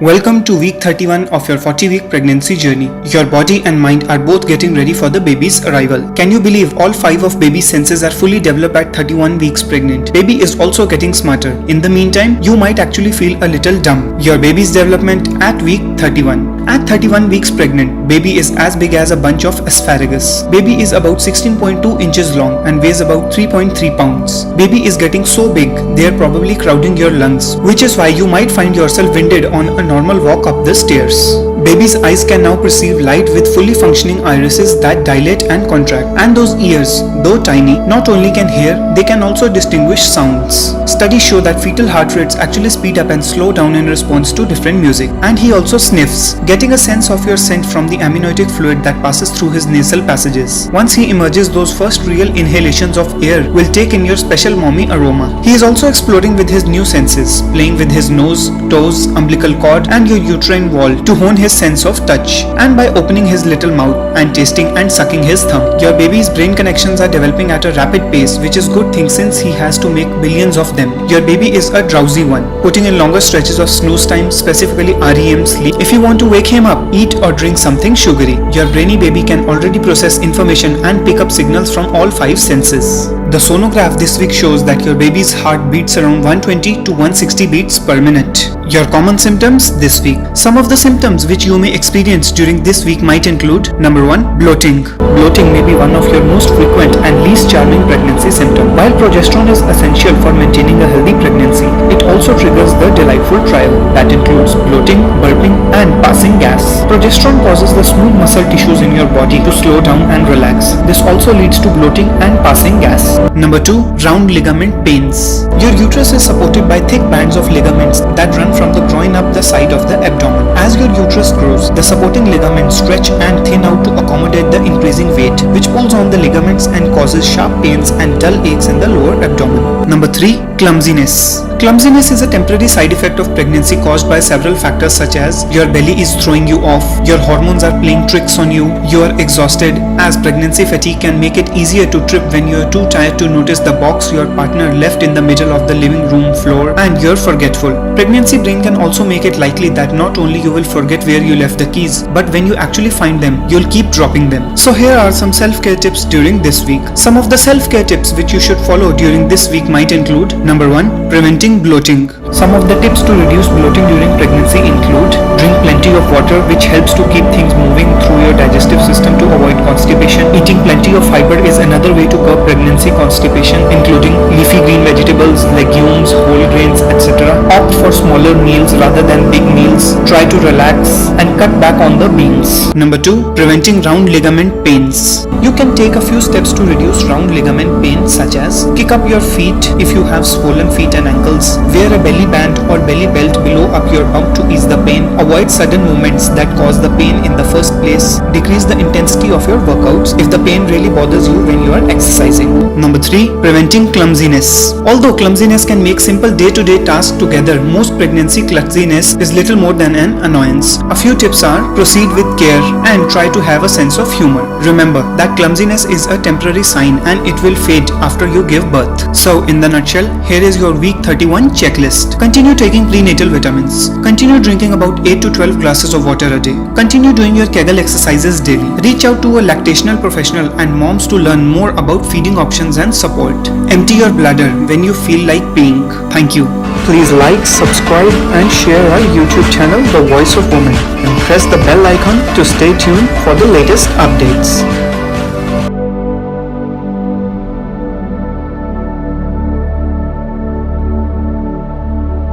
Welcome to week 31 of your 40-week pregnancy journey. Your body and mind are both getting ready for the baby's arrival. Can you believe all 5 of baby's senses are fully developed at 31 weeks pregnant? Baby is also getting smarter. In the meantime, you might actually feel a little dumb. Your baby's development at week 31. At 31 weeks pregnant, baby is as big as a bunch of asparagus. Baby is about 16.2 inches long and weighs about 3.3 pounds. Baby is getting so big, they are probably crowding your lungs, which is why you might find yourself winded on a normal walk up the stairs. Baby's eyes can now perceive light with fully functioning irises that dilate and contract. And those ears, though tiny, not only can hear, they can also distinguish sounds. Studies show that fetal heart rates actually speed up and slow down in response to different music. And he also sniffs, getting a sense of your scent from the amniotic fluid that passes through his nasal passages. Once he emerges, those first real inhalations of air will take in your special mommy aroma. He is also exploring with his new senses, playing with his nose, toes, umbilical cord, and your uterine wall to hone his sense of touch, and by opening his little mouth and tasting and sucking his thumb. Your baby's brain connections are developing at a rapid pace, which is good thing since he has to make billions of them. Your baby is a drowsy one, putting in longer stretches of snooze time, specifically REM sleep. If you want to wake him up, eat or drink something sugary. Your brainy baby can already process information and pick up signals from all 5 senses. The sonograph this week shows that your baby's heart beats around 120 to 160 beats per minute. Your common symptoms this week. Some of the symptoms which you may experience during this week might include: number 1, bloating. Bloating may be one of your most frequent and least charming pregnancy symptom. While progesterone is essential for maintaining a healthy pregnancy, it also triggers the delightful trial that includes bloating, burping, and passing gas. Progesterone causes the smooth muscle tissues in your body to slow down and relax. This also leads to bloating and passing gas. Number 2, round ligament pains. Your uterus is supported by thick bands of ligaments that run from the groin up the side of the abdomen. As your uterus grows, the supporting ligaments stretch and thin out to accommodate the increasing weight, which pulls on the ligaments and causes sharp pains and dull aches in the lower abdomen. Number 3, clumsiness. Clumsiness is a temporary side effect of pregnancy caused by several factors such as your belly is throwing you off, your hormones are playing tricks on you, you are exhausted, as pregnancy fatigue can make it easier to trip when you are too tired to notice the box your partner left in the middle of the living room floor, and you're forgetful. Pregnancy brain can also make it likely that not only you will forget where you left the keys, but when you actually find them, you'll keep dropping them. So here are some self-care tips during this week. Some of the self-care tips which you should follow during this week might include: number 1, preventing bloating. Some of the tips to reduce bloating during pregnancy include: drink plenty of water, which helps to keep things moving through your digestive system to avoid constipation. Eating plenty of fiber is another way to curb pregnancy constipation, including leafy green vegetables, legumes, whole grains, etc. Opt for smaller meals rather than big meals. Try to relax and cut back on the meals. Number 2, preventing round ligament pains. You can take a few steps to reduce round ligament pain, such as: kick up your feet if you have swollen feet and ankles, wear a belly band or belly belt below up your bump to ease the pain, avoid sudden movements that cause the pain in the first place, decrease the intensity of your workouts if the pain really bothers you when you are exercising. Number 3, preventing clumsiness. Although clumsiness can make simple day-to-day tasks together, most pregnancy clumsiness is little more than an annoyance. A few tips are: proceed with care and try to have a sense of humor. Remember that clumsiness is a temporary sign and it will fade after you give birth. So in the nutshell, here is your week 31 checklist. Continue taking prenatal vitamins. Continue drinking about 8 to 12 glasses of water a day. Continue doing your Kegel exercises daily. Reach out to a lactational professional and moms to learn more about feeding options and support. Empty your bladder when you feel like peeing. Thank you. Please like, subscribe and share our YouTube channel, The Voice of Woman, and press the bell icon to stay tuned for the latest updates.